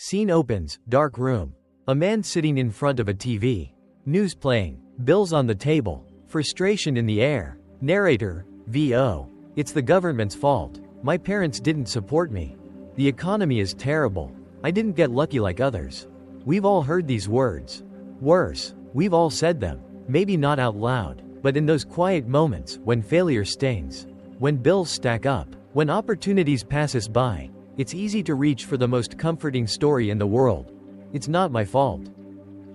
Scene opens, dark room. A man sitting in front of a TV. News playing. Bills on the table. Frustration in the air. Narrator, VO. It's the government's fault. My parents didn't support me. The economy is terrible. I didn't get lucky like others. We've all heard these words. Worse, we've all said them. Maybe not out loud, but in those quiet moments when failure stings. When bills stack up. When opportunities pass us by. It's easy to reach for the most comforting story in the world. It's not my fault.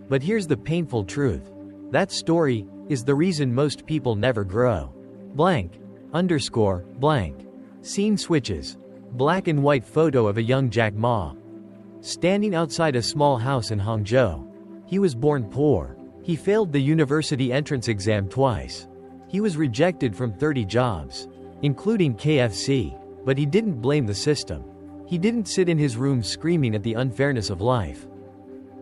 But here's the painful truth. That story is the reason most people never grow. Blank. Underscore. Blank. Scene switches. Black and white photo of a young Jack Ma. Standing outside a small house in Hangzhou. He was born poor. He failed the university entrance exam twice. He was rejected from 30 jobs, including KFC, but he didn't blame the system. He didn't sit in his room screaming at the unfairness of life.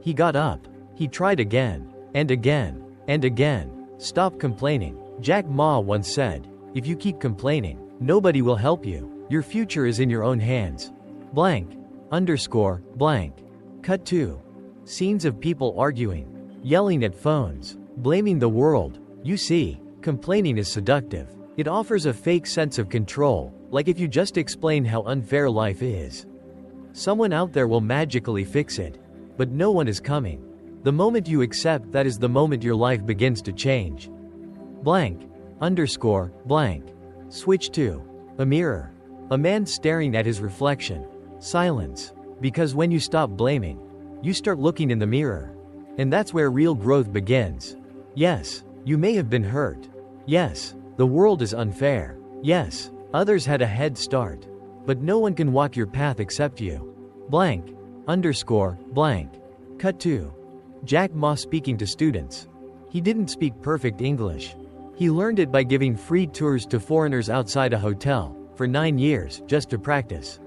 He got up. He tried again, and again, and again. Stop complaining. Jack Ma once said, if you keep complaining, nobody will help you. Your future is in your own hands. Blank. Underscore. Blank. Cut 2. Scenes of people arguing, yelling at phones, blaming the world. You see, complaining is seductive. It offers a fake sense of control, like if you just explain how unfair life is, someone out there will magically fix it. But no one is coming. The moment you accept that is the moment your life begins to change. Blank. Underscore. Blank. Switch to a mirror. A man staring at his reflection. Silence. Because when you stop blaming, you start looking in the mirror. And that's where real growth begins. Yes, you may have been hurt. Yes, the world is unfair. Yes, others had a head start. But no one can walk your path except you. Blank. Underscore. Blank. Cut 2. Jack Ma speaking to students. He didn't speak perfect English. He learned it by giving free tours to foreigners outside a hotel, for 9 years, just to practice.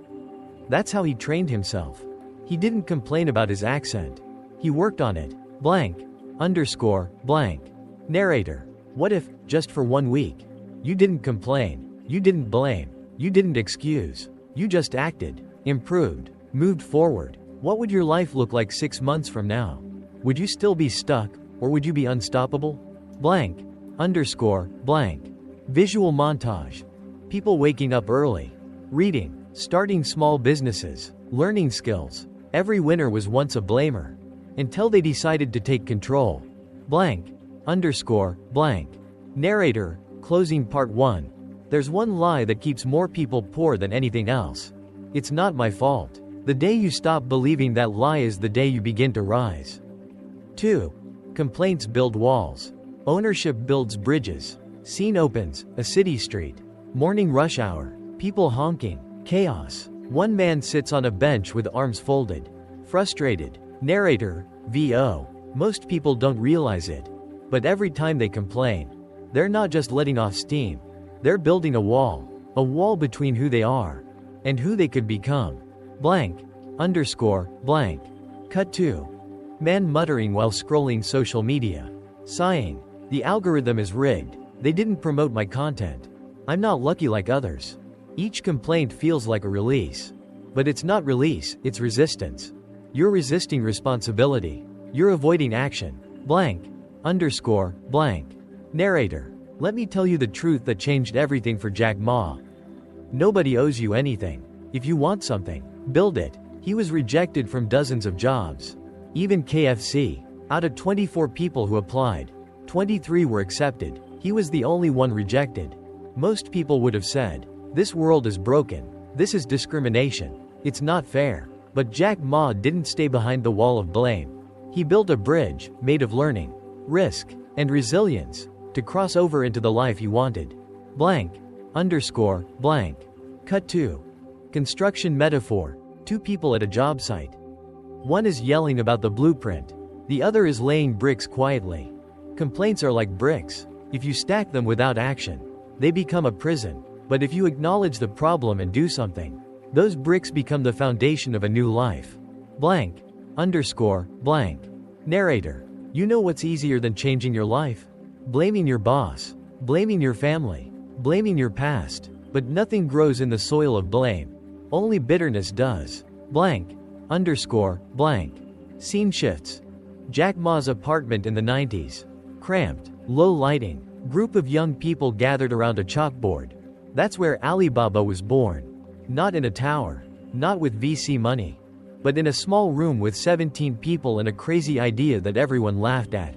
That's how he trained himself. He didn't complain about his accent. He worked on it. Blank. Underscore. Blank. Narrator. What if, just for 1 week, you didn't complain, you didn't blame, you didn't excuse, you just acted, improved, moved forward? What would your life look like 6 months from now? Would you still be stuck, or would you be unstoppable? Blank. Underscore. Blank. Visual montage. People waking up early, reading, starting small businesses, learning skills. Every winner was once a blamer, until they decided to take control. Blank. Underscore. Blank. Narrator. Closing part 1. There's one lie that keeps more people poor than anything else. It's not my fault. The day you stop believing that lie is the day you begin to rise. 2. Complaints build walls. Ownership builds bridges. Scene opens, a city street. Morning rush hour. People honking. Chaos. One man sits on a bench with arms folded. Frustrated. Narrator. VO. Most people don't realize it. But every time they complain, they're not just letting off steam. They're building a wall. A wall between who they are and who they could become. Blank. Underscore. Blank. Cut 2. Man muttering while scrolling social media. Sighing. The algorithm is rigged. They didn't promote my content. I'm not lucky like others. Each complaint feels like a release. But it's not release, it's resistance. You're resisting responsibility. You're avoiding action. Blank. Underscore. Blank. Narrator. Let me tell you the truth that changed everything for Jack Ma. Nobody owes you anything. If you want something, build it. He was rejected from dozens of jobs. Even KFC. Out of 24 people who applied, 23 were accepted. He was the only one rejected. Most people would have said, this world is broken. This is discrimination. It's not fair. But Jack Ma didn't stay behind the wall of blame. He built a bridge, made of learning, risk, and resilience, to cross over into the life he wanted. Blank. Underscore. Blank. Cut 2. Construction metaphor. 2 people at a job site. One is yelling about the blueprint. The other is laying bricks quietly. Complaints are like bricks. If you stack them without action, they become a prison. But if you acknowledge the problem and do something, those bricks become the foundation of a new life. Blank. Underscore. Blank. Narrator. You know what's easier than changing your life? Blaming your boss. Blaming your family. Blaming your past. But nothing grows in the soil of blame. Only bitterness does. Blank. underscore, blank. Scene shifts. Jack Ma's apartment in the 90s. Cramped, low lighting. Group of young people gathered around a chalkboard. That's where Alibaba was born. Not in a tower. Not with VC money. But in a small room with 17 people and a crazy idea that everyone laughed at.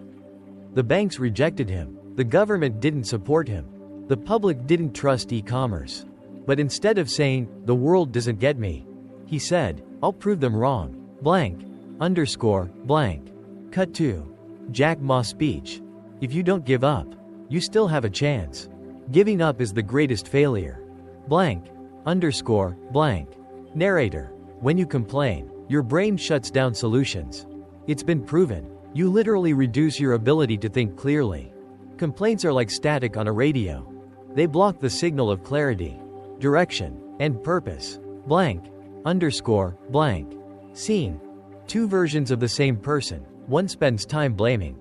The banks rejected him. The government didn't support him. The public didn't trust e-commerce. But instead of saying, "The world doesn't get me," he said, "I'll prove them wrong." Blank. Underscore, blank. Cut 2. Jack Ma speech. If you don't give up, you still have a chance. Giving up is the greatest failure. Blank. Underscore, blank. Narrator. When you complain, your brain shuts down solutions. It's been proven. You literally reduce your ability to think clearly. Complaints are like static on a radio. They block the signal of clarity, direction, and purpose. Blank. Underscore, blank. Scene. Two versions of the same person. One spends time blaming.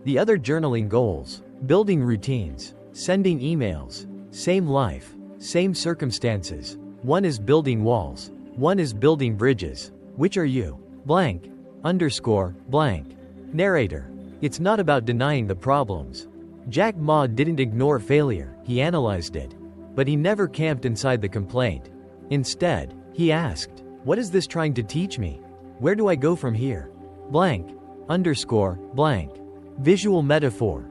The other journaling goals, building routines, sending emails. Same life, same circumstances. One is building walls. One is building bridges. Which are you? Blank. Underscore, blank. Narrator. It's not about denying the problems. Jack Ma didn't ignore failure, he analyzed it. But he never camped inside the complaint. Instead, he asked, "What is this trying to teach me? Where do I go from here?" Blank. Underscore, blank. Visual metaphor.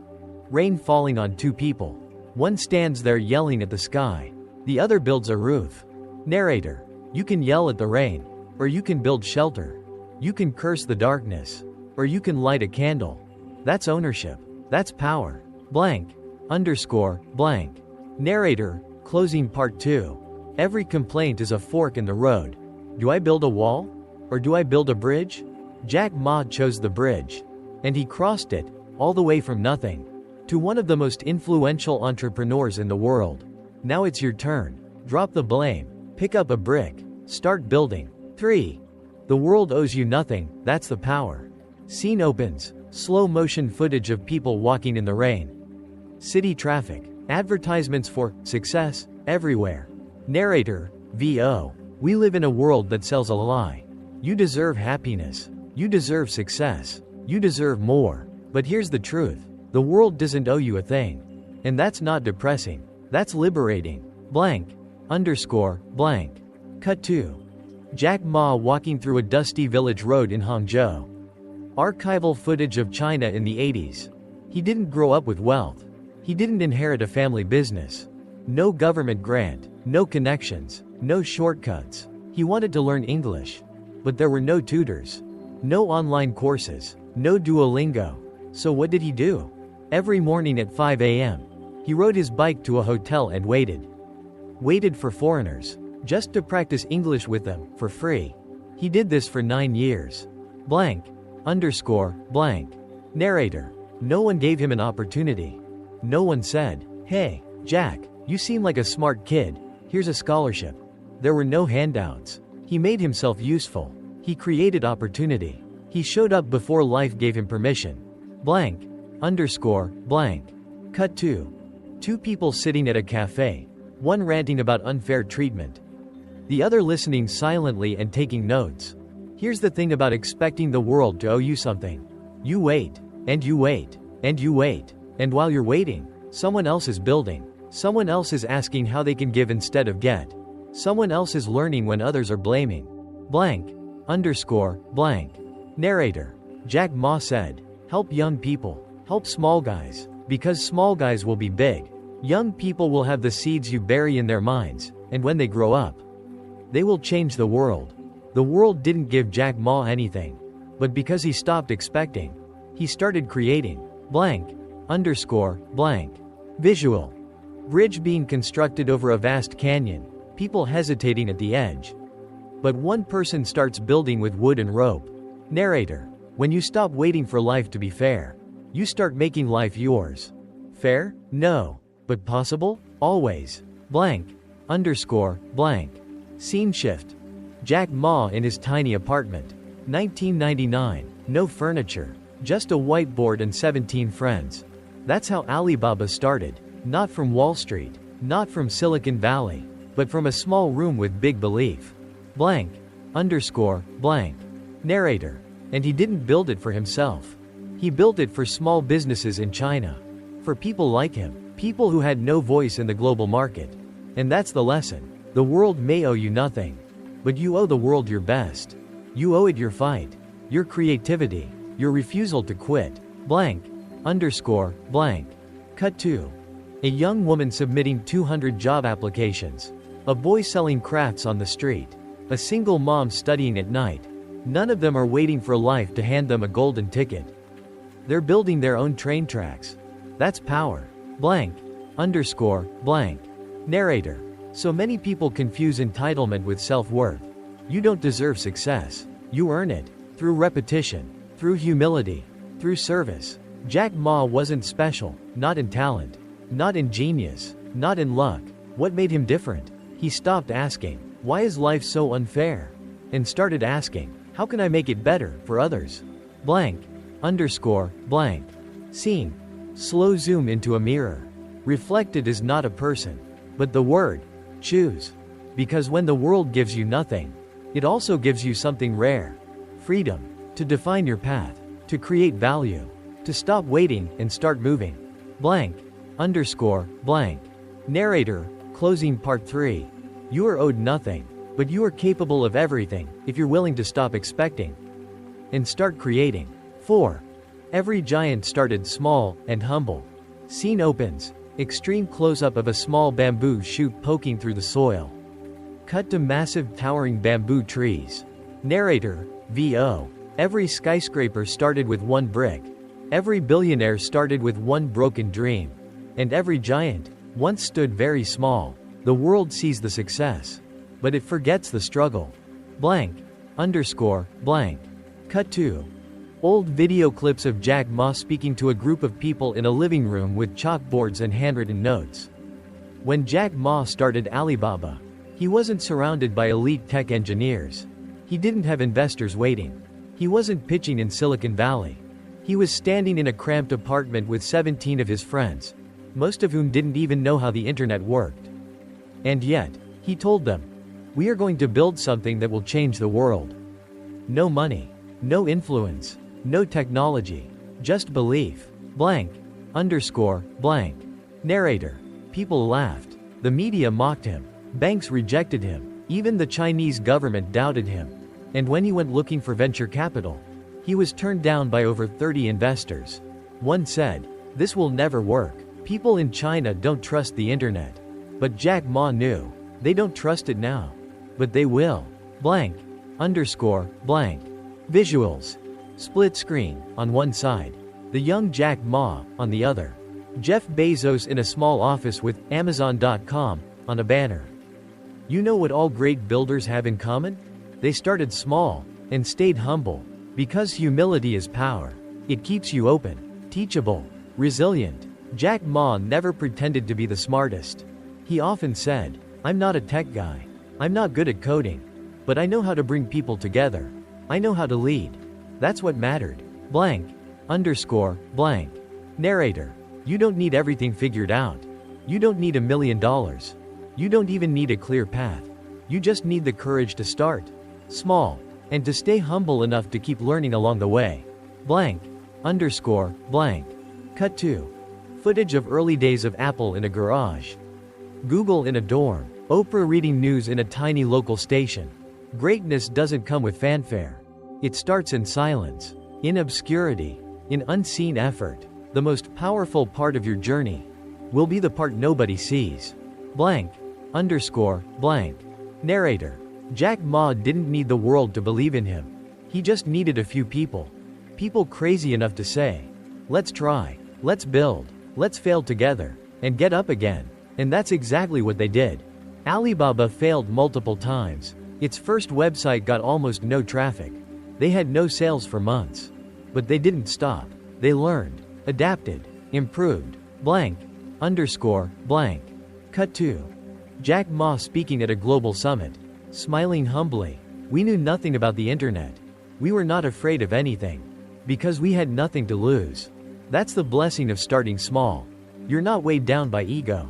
Rain falling on two people. One stands there yelling at the sky. The other builds a roof. Narrator. You can yell at the rain. Or you can build shelter. You can curse the darkness. Or you can light a candle. That's ownership. That's power. Blank. Underscore, blank. Narrator. Closing part 2. Every complaint is a fork in the road. Do I build a wall? Or do I build a bridge? Jack Ma chose the bridge. And he crossed it, all the way from nothing, to one of the most influential entrepreneurs in the world. Now it's your turn. Drop the blame. Pick up a brick. Start building. 3. The world owes you nothing, that's the power. Scene opens. Slow motion footage of people walking in the rain. City traffic. Advertisements for success everywhere. Narrator. VO. We live in a world that sells a lie. You deserve happiness. You deserve success. You deserve more. But here's the truth. The world doesn't owe you a thing. And that's not depressing. That's liberating. Blank. Underscore, blank. Cut 2. Jack Ma walking through a dusty village road in Hangzhou. Archival footage of China in the 80s. He didn't grow up with wealth. He didn't inherit a family business. No government grant. No connections. No shortcuts. He wanted to learn English. But there were no tutors. No online courses. No Duolingo. So what did he do? Every morning at 5 a.m., he rode his bike to a hotel and waited. Waited for foreigners. Just to practice English with them, for free. He did this for 9 years. Blank. Underscore, blank. Narrator. No one gave him an opportunity. No one said, "Hey, Jack, you seem like a smart kid. Here's a scholarship." There were no handouts. He made himself useful. He created opportunity. He showed up before life gave him permission. Blank. Underscore, blank. Cut 2. Two people sitting at a cafe. One ranting about unfair treatment. The other listening silently and taking notes. Here's the thing about expecting the world to owe you something. You wait, and you wait, and you wait. And while you're waiting, someone else is building. Someone else is asking how they can give instead of get. Someone else is learning when others are blaming. Blank. Underscore, blank. Narrator. Jack Ma said, "Help young people. Help small guys. Because small guys will be big. Young people will have the seeds you bury in their minds, and when they grow up, they will change the world." The world didn't give Jack Ma anything. But because he stopped expecting, he started creating. Blank. Underscore, blank. Visual. Bridge being constructed over a vast canyon. People hesitating at the edge. But one person starts building with wood and rope. Narrator. When you stop waiting for life to be fair, you start making life yours. Fair? No. But possible? Always. Blank. Underscore, blank. Scene shift. Jack Ma in his tiny apartment. 1999. No furniture. Just a whiteboard and 17 friends. That's how Alibaba started. Not from Wall Street. Not from Silicon Valley. But from a small room with big belief. Blank. underscore blank. Narrator. And he didn't build it for himself. He built it for small businesses in China. For people like him, people who had no voice in the global market. And that's the lesson. The world may owe you nothing, but you owe the world your best. You owe it your fight, your creativity, your refusal to quit. Blank, underscore, blank. Cut 2. A young woman submitting 200 job applications. A boy selling crafts on the street. A single mom studying at night. None of them are waiting for life to hand them a golden ticket. They're building their own train tracks. That's power. Blank, underscore, blank. Narrator. So many people confuse entitlement with self-worth. You don't deserve success. You earn it. Through repetition. Through humility. Through service. Jack Ma wasn't special. Not in talent. Not in genius. Not in luck. What made him different? He stopped asking, why is life so unfair? And started asking, how can I make it better for others? Blank, underscore, blank. Scene. Slow zoom into a mirror. Reflected is not a person, but the word, choose. Because when the world gives you nothing, it also gives you something rare. Freedom. To define your path. To create value. To stop waiting and start moving. Blank, underscore, blank. Narrator, closing part 3. You are owed nothing, but you are capable of everything if you're willing to stop expecting and start creating. 4. Every giant started small and humble. Scene opens. Extreme close-up of a small bamboo shoot poking through the soil. Cut to massive towering bamboo trees. Narrator, VO. Every skyscraper started with one brick. Every billionaire started with one broken dream. And every giant once stood very small. The world sees the success, but it forgets the struggle. Blank, underscore, blank. Cut 2. Old video clips of Jack Ma speaking to a group of people in a living room with chalkboards and handwritten notes. When Jack Ma started Alibaba, he wasn't surrounded by elite tech engineers. He didn't have investors waiting. He wasn't pitching in Silicon Valley. He was standing in a cramped apartment with 17 of his friends, most of whom didn't even know how the internet worked. And yet, he told them, we are going to build something that will change the world. No money, no influence, no technology, just belief. Blank, underscore, blank. Narrator. People laughed. The media mocked him. Banks rejected him. Even the Chinese government doubted him. And when he went looking for venture capital, he was turned down by over 30 investors. One said, this will never work. People in China don't trust the internet. But Jack Ma knew. They don't trust it now. But they will. Blank, underscore, blank. Visuals. Split screen, on one side. The young Jack Ma, on the other. Jeff Bezos in a small office with Amazon.com, on a banner. You know what all great builders have in common? They started small, and stayed humble. Because humility is power. It keeps you open, teachable, resilient. Jack Ma never pretended to be the smartest. He often said, I'm not a tech guy. I'm not good at coding. But I know how to bring people together. I know how to lead. That's what mattered. Blank, underscore, blank. Narrator. You don't need everything figured out. You don't need $1 million. You don't even need a clear path. You just need the courage to start small, and to stay humble enough to keep learning along the way. Blank, underscore, blank. Cut 2. Footage of early days of Apple in a garage. Google in a dorm. Oprah reading news in a tiny local station. Greatness doesn't come with fanfare. It starts in silence, in obscurity, in unseen effort. The most powerful part of your journey will be the part nobody sees. Blank, underscore, blank. Narrator. Jack Ma didn't need the world to believe in him. He just needed a few people. People crazy enough to say, let's try, let's build, let's fail together, and get up again. And that's exactly what they did. Alibaba failed multiple times. Its first website got almost no traffic. They had no sales for months. But they didn't stop. They learned, adapted, improved. Blank, underscore, blank. Cut 2. Jack Ma speaking at a global summit. Smiling humbly. We knew nothing about the internet. We were not afraid of anything. Because we had nothing to lose. That's the blessing of starting small. You're not weighed down by ego,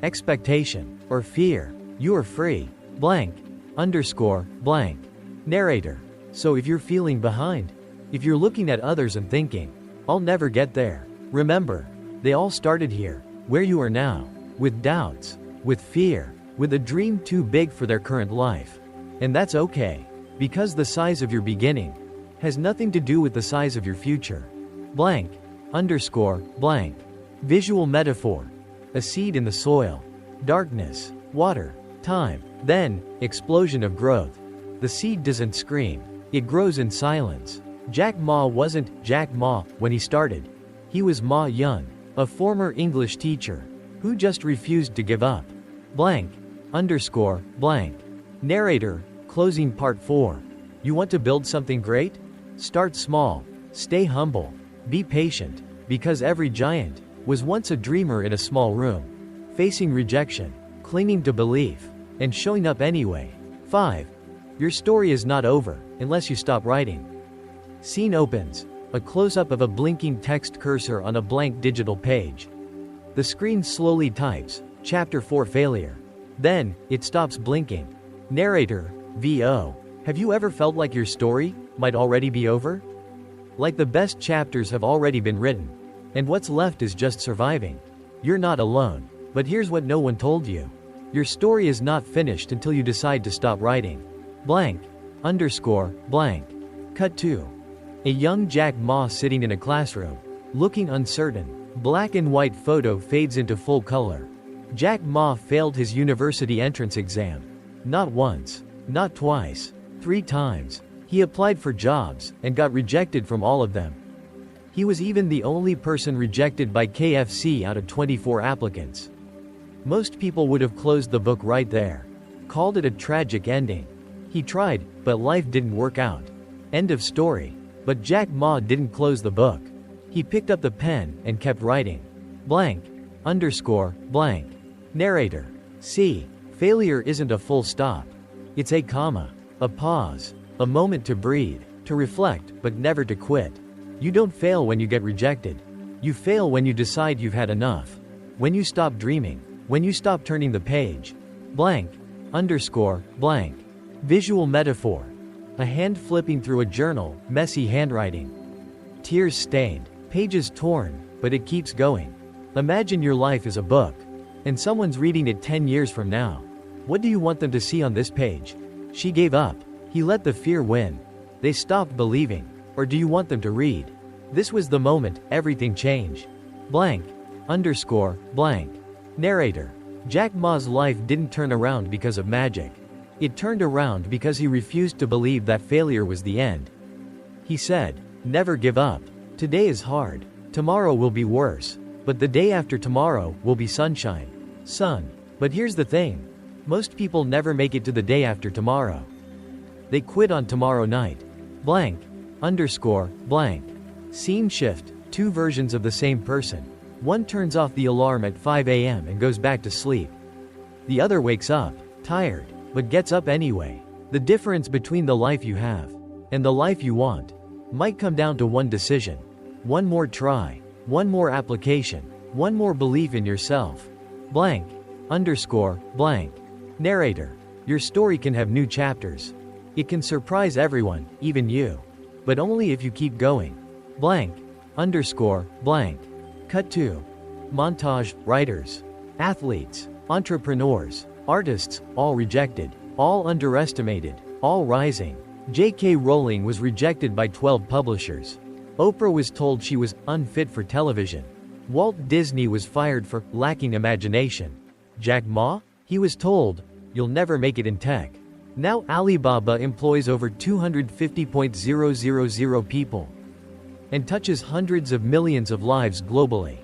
expectation, or fear. You are free. Blank, underscore, blank. Narrator. So if you're feeling behind, if you're looking at others and thinking, I'll never get there, remember, they all started here, where you are now, with doubts, with fear, with a dream too big for their current life. And that's okay, because the size of your beginning has nothing to do with the size of your future. Blank, underscore, blank. Visual metaphor. A seed in the soil. Darkness, water, time, then, explosion of growth. The seed doesn't scream, it grows in silence. Jack Ma wasn't Jack Ma when he started. He was Ma Yun, a former English teacher, who just refused to give up. Blank, underscore, blank. Narrator, closing part 4. You want to build something great? Start small, stay humble, be patient, because every giant was once a dreamer in a small room, facing rejection, clinging to belief, and showing up anyway. 5. Your story is not over unless you stop writing. Scene opens. A close-up of a blinking text cursor on a blank digital page. The screen slowly types, Chapter 4 Failure. Then, it stops blinking. Narrator, VO. Have you ever felt like your story might already be over? Like the best chapters have already been written, and what's left is just surviving. You're not alone. But here's what no one told you. Your story is not finished until you decide to stop writing. Blank, underscore, blank. Cut 2. A young Jack Ma sitting in a classroom, looking uncertain. Black and white photo fades into full color. Jack Ma failed his university entrance exam. Not once, not twice, 3 times. He applied for jobs and got rejected from all of them. He was even the only person rejected by KFC out of 24 applicants. Most people would have closed the book right there, called it a tragic ending. He tried, but life didn't work out. End of story. But Jack Ma didn't close the book. He picked up the pen and kept writing. Blank, underscore, blank. Narrator. See, failure isn't a full stop. It's a comma, a pause, a moment to breathe, to reflect, but never to quit. You don't fail when you get rejected. You fail when you decide you've had enough. When you stop dreaming, when you stop turning the page. Blank, underscore, blank. Visual metaphor. A hand flipping through a journal, messy handwriting. Tears stained, pages torn, but it keeps going. Imagine your life is a book, and someone's reading it 10 years from now. What do you want them to see on this page? She gave up. He let the fear win. They stopped believing. Or do you want them to read? This was the moment everything changed. Blank, underscore, blank. Narrator. Jack Ma's life didn't turn around because of magic. It turned around because he refused to believe that failure was the end. He said, never give up. Today is hard. Tomorrow will be worse. But the day after tomorrow will be sunshine. Sun. But here's the thing. Most people never make it to the day after tomorrow. They quit on tomorrow night. Blank, underscore, blank. Scene shift. 2 versions of the same person. One turns off the alarm at 5 a.m. and goes back to sleep. The other wakes up, tired, but gets up anyway. The difference between the life you have and the life you want might come down to one decision. One more try, one more application, one more belief in yourself. Blank, underscore, blank. Narrator. Your story can have new chapters. It can surprise everyone, even you. But only if you keep going. Blank, underscore, blank. Cut 2. Montage. Writers, athletes, entrepreneurs, artists, all rejected, all underestimated, all rising. J.K. Rowling was rejected by 12 publishers. Oprah was told she was unfit for television. Walt Disney was fired for lacking imagination. Jack Ma? He was told, you'll never make it in tech. Now Alibaba employs over 250,000 people and touches hundreds of millions of lives globally.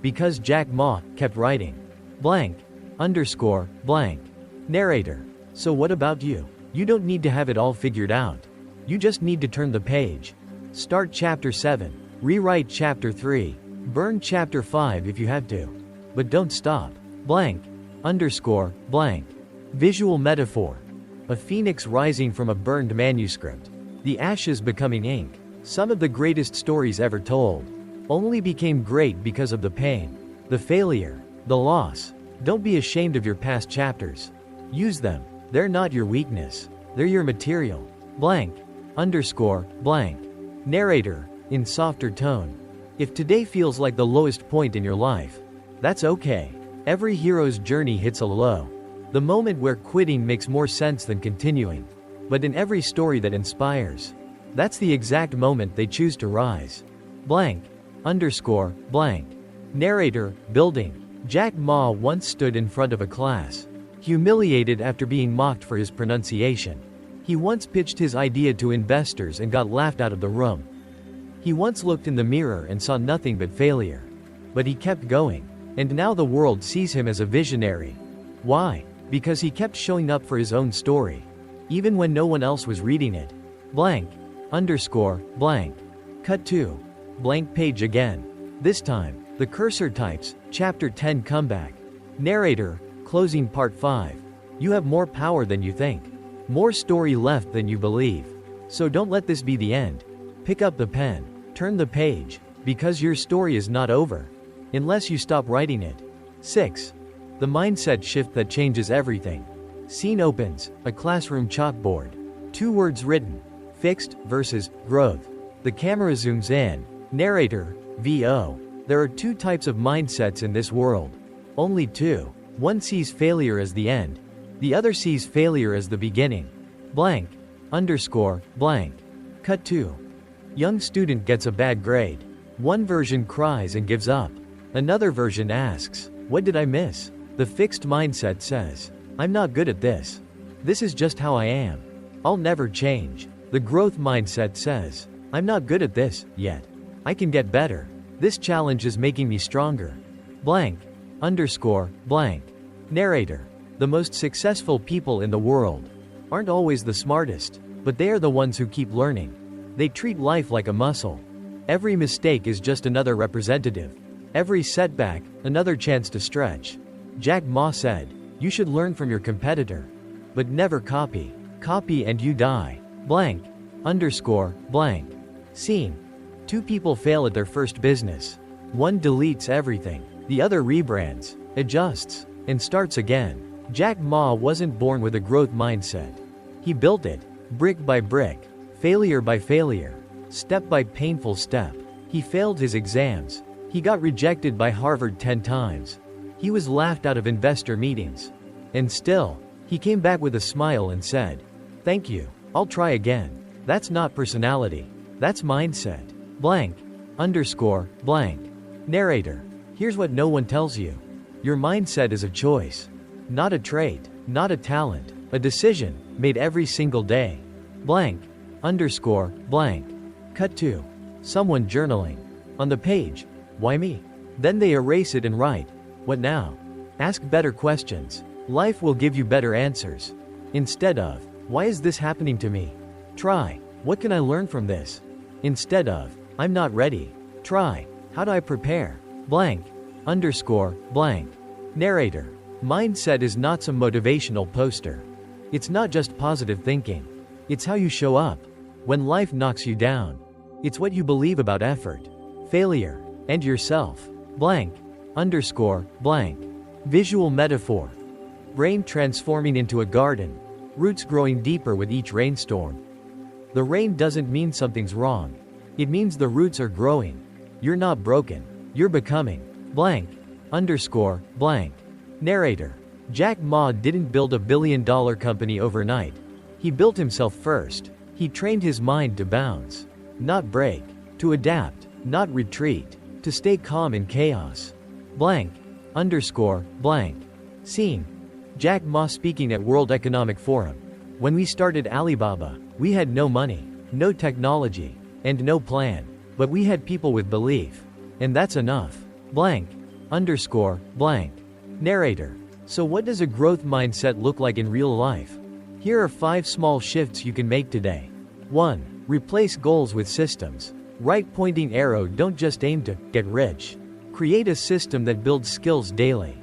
Because Jack Ma kept writing. Blank, underscore, blank. Narrator. So what about you? You don't need to have it all figured out. You just need to turn the page. Start chapter 7. Rewrite chapter 3. Burn chapter 5 if you have to. But don't stop. Blank, underscore, blank. Visual metaphor. A phoenix rising from a burned manuscript. The ashes becoming ink. Some of the greatest stories ever told only became great because of the pain, the failure, the loss. Don't be ashamed of your past chapters. Use them. They're not your weakness. They're your material. blank, underscore, blank. Narrator, in softer tone. If today feels like the lowest point in your life, that's okay. Every hero's journey hits a low. The moment where quitting makes more sense than continuing. But in every story that inspires, that's the exact moment they choose to rise. Blank, underscore, blank. Narrator, building. Jack Ma once stood in front of a class, humiliated after being mocked for his pronunciation. He once pitched his idea to investors and got laughed out of the room. He once looked in the mirror and saw nothing but failure. But he kept going, and now the world sees him as a visionary. Why? Because he kept showing up for his own story, even when no one else was reading it. Blank, underscore, blank. Cut to blank page again. This time, the cursor types, Chapter 10 Comeback. Narrator, closing part 5. You have more power than you think. More story left than you believe. So don't let this be the end. Pick up the pen, turn the page, because your story is not over, unless you stop writing it. 6. The mindset shift that changes everything. Scene opens, a classroom chalkboard. 2 words written, fixed versus growth. The camera zooms in. Narrator, VO. There are 2 types of mindsets in this world. Only 2. One sees failure as the end. The other sees failure as the beginning. Blank, underscore, blank. Cut to. Young student gets a bad grade. One version cries and gives up. Another version asks, what did I miss? The fixed mindset says, I'm not good at this. This is just how I am. I'll never change. The growth mindset says, I'm not good at this yet. I can get better. This challenge is making me stronger. Blank, underscore, blank. Narrator. The most successful people in the world aren't always the smartest, but they are the ones who keep learning. They treat life like a muscle. Every mistake is just another representative. Every setback, another chance to stretch. Jack Ma said, you should learn from your competitor, but never copy. Copy and you die. Blank, underscore, blank. Scene. 2 people fail at their first business. One deletes everything. The other rebrands, adjusts, and starts again. Jack Ma wasn't born with a growth mindset. He built it, brick by brick, failure by failure, step by painful step. He failed his exams. He got rejected by Harvard 10 times. He was laughed out of investor meetings. And still, he came back with a smile and said, thank you, I'll try again. That's not personality. That's mindset. Blank, underscore, blank. Narrator. Here's what no one tells you. Your mindset is a choice. Not a trait, not a talent, a decision, made every single day. Blank, underscore, blank. Cut to someone journaling. On the page, why me? Then they erase it and write, what now? Ask better questions. Life will give you better answers. Instead of, why is this happening to me? Try, what can I learn from this? Instead of, I'm not ready. Try, how do I prepare? Blank, underscore, blank. Narrator. Mindset is not some motivational poster. It's not just positive thinking. It's how you show up when life knocks you down. It's what you believe about effort, failure, and yourself. Blank, underscore, blank. Visual metaphor. Brain transforming into a garden. Roots growing deeper with each rainstorm. The rain doesn't mean something's wrong. It means the roots are growing. You're not broken. You're becoming. Blank, underscore, blank. Narrator. Jack Ma didn't build a billion-dollar company overnight. He built himself first. He trained his mind to bounce, not break, to adapt, not retreat, to stay calm in chaos. Blank, underscore, blank. Scene. Jack Ma speaking at World Economic Forum. When we started Alibaba, we had no money, no technology, and no plan. But we had people with belief. And that's enough. Blank, underscore, blank. Narrator. So what does a growth mindset look like in real life? Here are 5 small shifts you can make today. 1. Replace goals with systems. Right pointing arrow. Don't just aim to get rich. Create a system that builds skills daily.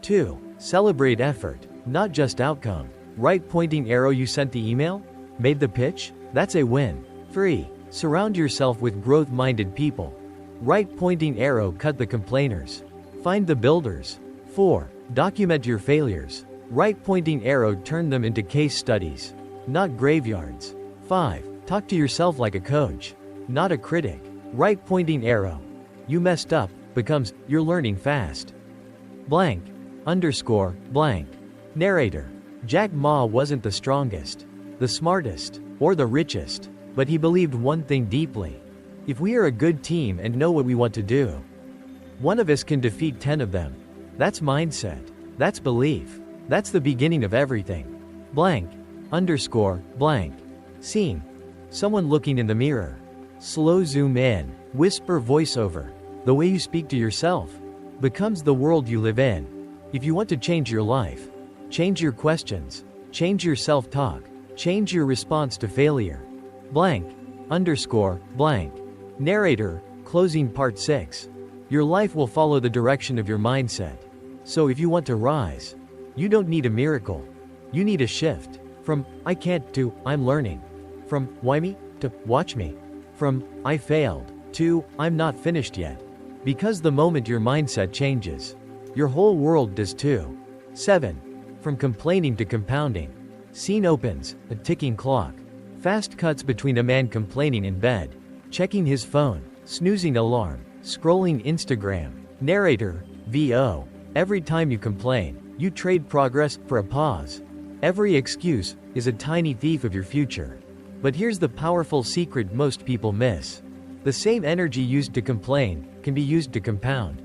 2. Celebrate effort, not just outcome. Right pointing arrow. You sent the email? Made the pitch? That's a win. 3. Surround yourself with growth-minded people. Right pointing arrow. Cut the complainers. Find the builders. 4. Document your failures. Right pointing arrow. Turn them into case studies, not graveyards. 5. Talk to yourself like a coach, not a critic. Right pointing arrow. You messed up becomes you're learning fast. Blank underscore blank. Narrator. Jack Ma wasn't the strongest, the smartest, or the richest, but he believed one thing deeply. If we are a good team and know what we want to do, one of us can defeat 10 of them. That's mindset. That's belief. That's the beginning of everything. Blank underscore blank. Scene. Someone looking in the mirror. Slow zoom in. Whisper voiceover. The way you speak to yourself becomes the world you live in. If you want to change your life, change your questions, change your self-talk, change your response to failure. Blank underscore blank. Narrator. Closing part 6. Your life will follow the direction of your mindset. So if you want to rise, you don't need a miracle. You need a shift. From I can't to I'm learning. From why me to watch me. From I failed to I'm not finished yet. Because the moment your mindset changes, your whole world does too. 7. From complaining to compounding. Scene opens, a ticking clock. Fast cuts between a man complaining in bed, checking his phone, snoozing alarm, scrolling Instagram. Narrator. VO. Every time you complain, you trade progress for a pause. Every excuse is a tiny thief of your future. But here's the powerful secret most people miss. The same energy used to complain can be used to compound.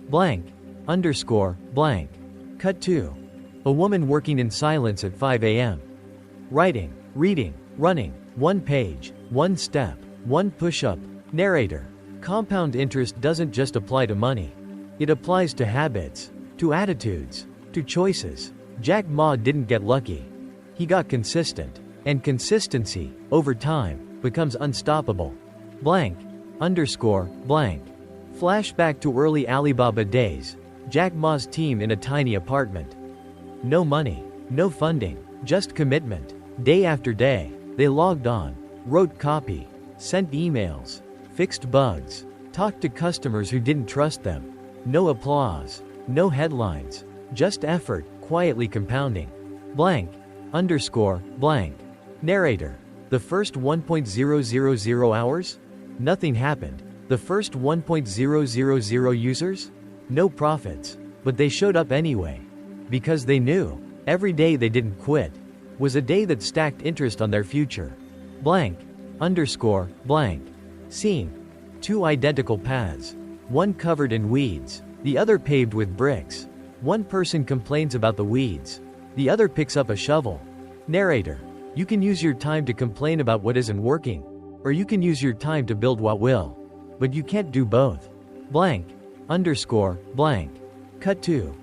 Blank underscore blank. Cut 2. A woman working in silence at 5 a.m. Writing, reading, running, one page, one step, one push-up. Narrator. Compound interest doesn't just apply to money. It applies to habits, to attitudes, to choices. Jack Ma didn't get lucky. He got consistent. And consistency, over time, becomes unstoppable. Blank underscore blank. Flashback to early Alibaba days. Jack Ma's team in a tiny apartment. No money, no funding, just commitment. Day after day, they logged on, wrote copy, sent emails, fixed bugs, talked to customers who didn't trust them. No applause, no headlines, just effort, quietly compounding. Blank underscore blank. Narrator. The first 1.000 hours? Nothing happened. The first 1.000 users? No profits. But they showed up anyway. Because they knew, every day they didn't quit was a day that stacked interest on their future. Blank underscore blank. Scene. 2 identical paths. One covered in weeds, the other paved with bricks. One person complains about the weeds. The other picks up a shovel. Narrator. You can use your time to complain about what isn't working, or you can use your time to build what will. But you can't do both. Blank underscore blank. Cut 2.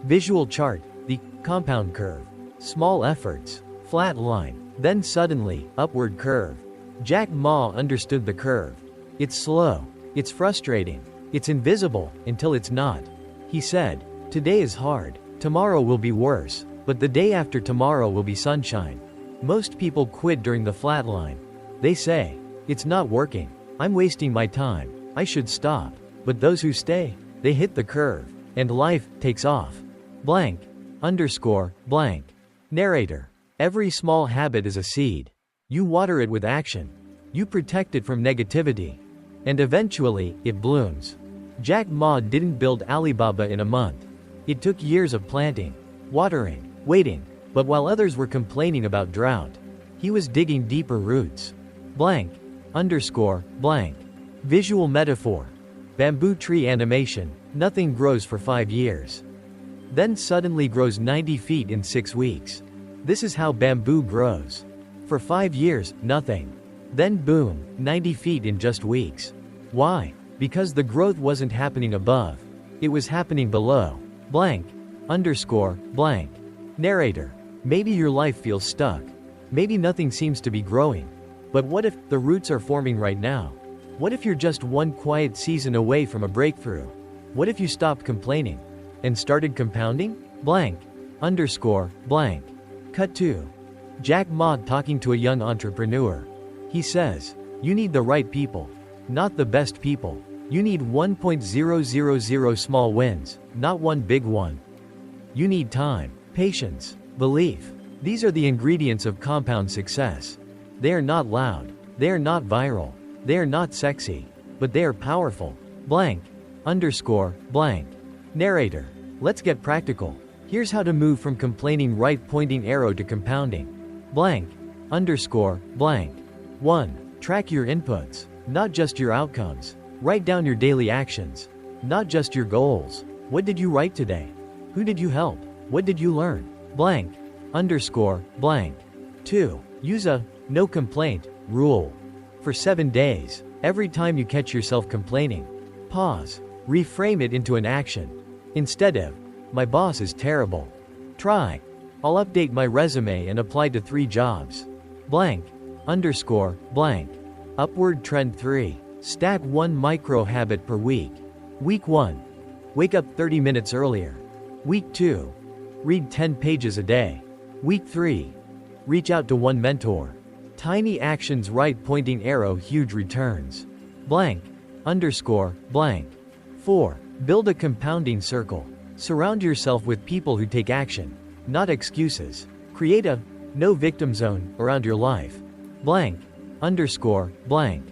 Visual chart. The compound curve. Small efforts. Flat line. Then suddenly, upward curve. Jack Ma understood the curve. It's slow. It's frustrating. It's invisible, until it's not. He said, today is hard. Tomorrow will be worse. But the day after tomorrow will be sunshine. Most people quit during the flat line. They say, it's not working. I'm wasting my time. I should stop. But those who stay, they hit the curve, and life takes off. Blank underscore blank. Narrator. Every small habit is a seed. You water it with action. You protect it from negativity. And eventually, it blooms. Jack Ma didn't build Alibaba in a month. It took years of planting, watering, waiting. But while others were complaining about drought, he was digging deeper roots. Blank underscore blank. Visual metaphor. Bamboo tree animation. Nothing grows for 5 years. Then suddenly grows 90 feet in 6 weeks. This is how bamboo grows. For 5 years, nothing. Then boom, 90 feet in just weeks. Why? Because the growth wasn't happening above. It was happening below. Blank underscore blank. Narrator. Maybe your life feels stuck. Maybe nothing seems to be growing. But what if the roots are forming right now? What if you're just one quiet season away from a breakthrough? What if you stopped complaining and started compounding? Blank underscore blank. Cut 2. Jack Ma talking to a young entrepreneur. He says, you need the right people, not the best people. You need 1.000 small wins, not one big one. You need time, patience, belief. These are the ingredients of compound success. They are not loud. They are not viral. They are not sexy. But they are powerful. Blank. Underscore. Blank. Narrator. Let's get practical. Here's how to move from complaining right pointing arrow to compounding. Blank. Underscore. Blank. 1. Track your inputs, not just your outcomes. Write down your daily actions, not just your goals. What did you write today? Who did you help? What did you learn? Blank. Underscore. Blank. 2. Use a no complaint rule. For 7 days, every time you catch yourself complaining, pause. Reframe it into an action. Instead of, my boss is terrible, try, I'll update my resume and apply to 3 jobs. Blank. Underscore. Blank. Upward trend 3. Stack 1 micro habit per week. Week 1. Wake up 30 minutes earlier. Week 2. Read 10 pages a day. Week 3. Reach out to 1 mentor. Tiny actions, right pointing arrow, huge returns. Blank. Underscore. Blank. 4. Build a compounding circle. Surround yourself with people who take action, not excuses. Create a no victim zone around your life. Blank. Underscore. Blank.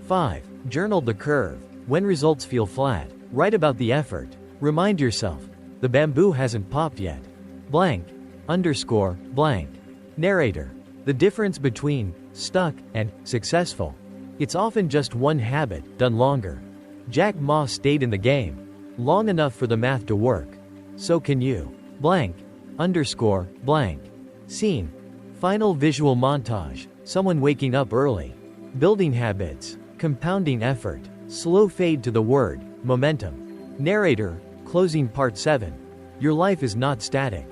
5. Journal the curve. When results feel flat, write about the effort. Remind yourself, the bamboo hasn't popped yet. Blank. Underscore. Blank. Narrator. The difference between stuck and successful. It's often just one habit, done longer. Jack Ma stayed in the game long enough for the math to work. So can you. Blank. Underscore. Blank. Scene. Final visual montage. Someone waking up early. Building habits. Compounding effort. Slow fade to the word momentum. Narrator. Closing part 7. Your life is not static.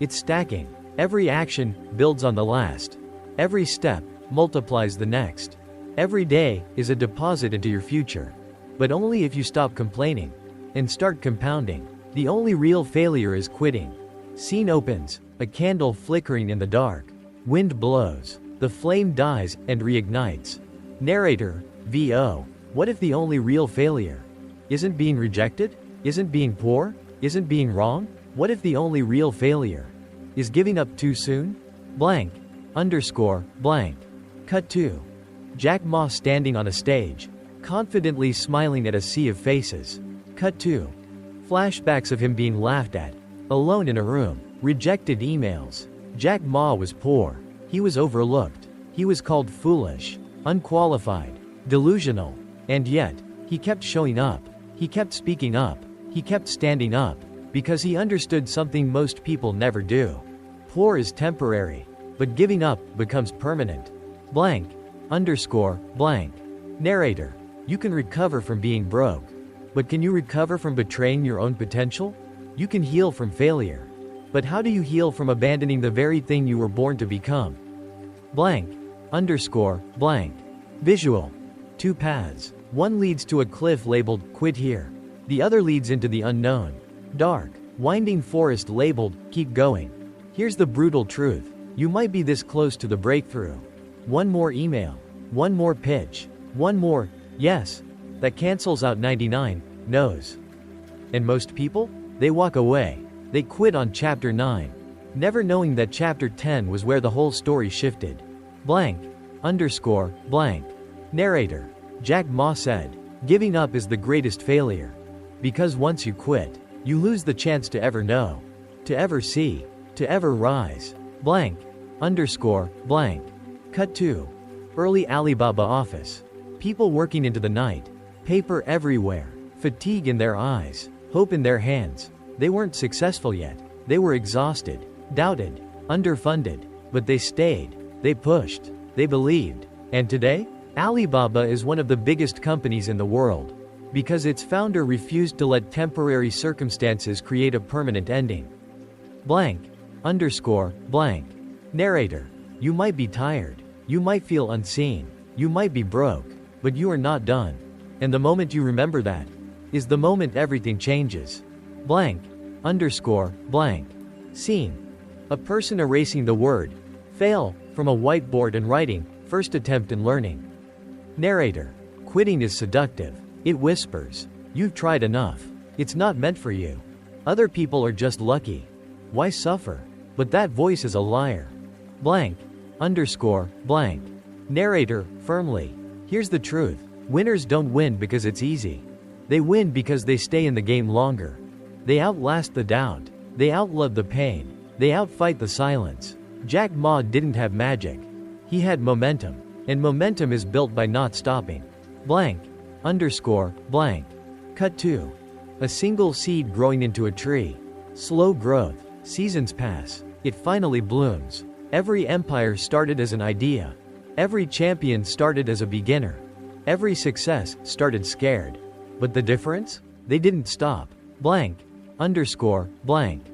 It's stacking. Every action builds on the last. Every step multiplies the next. Every day is a deposit into your future. But only if you stop complaining and start compounding. The only real failure is quitting. Scene opens, a candle flickering in the dark. Wind blows. The flame dies and reignites. Narrator. VO. What if the only real failure isn't being rejected? Isn't being poor? Isn't being wrong? What if the only real failure is giving up too soon? Blank. Underscore. Blank. Cut 2. Jack Ma standing on a stage, confidently smiling at a sea of faces. Cut 2. Flashbacks of him being laughed at, alone in a room. Rejected emails. Jack Ma was poor. He was overlooked. He was called foolish, unqualified, delusional. And yet, he kept showing up. He kept speaking up. He kept standing up. Because he understood something most people never do. Poor is temporary, but giving up becomes permanent. Blank. Underscore. Blank. Narrator. You can recover from being broke. But can you recover from betraying your own potential? You can heal from failure. But how do you heal from abandoning the very thing you were born to become? Blank. Underscore. Blank. Visual. 2 paths. One leads to a cliff labeled, quit here. The other leads into the unknown. Dark, winding forest labeled, keep going. Here's the brutal truth. You might be this close to the breakthrough. One more email. One more pitch. One more, yes. That cancels out 99 no's. And most people? They walk away. They quit on chapter 9. Never knowing that chapter 10 was where the whole story shifted. Blank. Underscore. Blank. Narrator. Jack Ma said, giving up is the greatest failure. Because once you quit, you lose the chance to ever know, to ever see, to ever rise. Blank. Underscore. Blank. Cut 2. Early Alibaba office. People working into the night. Paper everywhere. Fatigue in their eyes. Hope in their hands. They weren't successful yet. They were exhausted, doubted, underfunded. But they stayed. They pushed. They believed. And today, Alibaba is one of the biggest companies in the world. Because its founder refused to let temporary circumstances create a permanent ending. Blank. Underscore. Blank. Narrator. You might be tired. You might feel unseen. You might be broke. But you are not done. And the moment you remember that is the moment everything changes. Blank. Underscore. Blank. Scene. A person erasing the word fail from a whiteboard and writing first attempt in learning. Narrator. Quitting is seductive. It whispers, you've tried enough. It's not meant for you. Other people are just lucky. Why suffer? But that voice is a liar. Blank. Underscore. Blank. Narrator, firmly. Here's the truth. Winners don't win because it's easy. They win because they stay in the game longer. They outlast the doubt. They outlive the pain. They outfight the silence. Jack Ma didn't have magic. He had momentum. And momentum is built by not stopping. Blank. Underscore, blank. Cut 2. A single seed growing into a tree. Slow growth. Seasons pass. It finally blooms. Every empire started as an idea. Every champion started as a beginner. Every success started scared. But the difference? They didn't stop. Blank. Underscore, blank.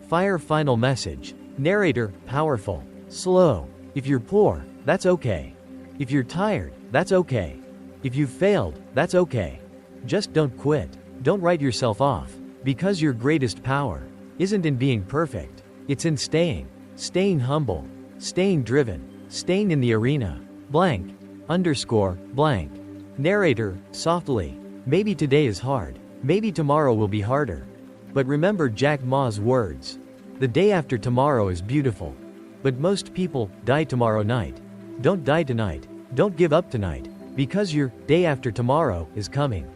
Fire final message. Narrator, powerful. Slow. If you're poor, that's okay. If you're tired, that's okay. If you've failed, that's okay. Just don't quit. Don't write yourself off. Because your greatest power isn't in being perfect. It's in staying humble, staying driven, staying in the arena. Blank. Underscore, blank. Narrator, softly. Maybe today is hard. Maybe tomorrow will be harder. But remember Jack Ma's words. The day after tomorrow is beautiful. But most people die tomorrow night. Don't die tonight. Don't give up tonight. Because your day after tomorrow is coming.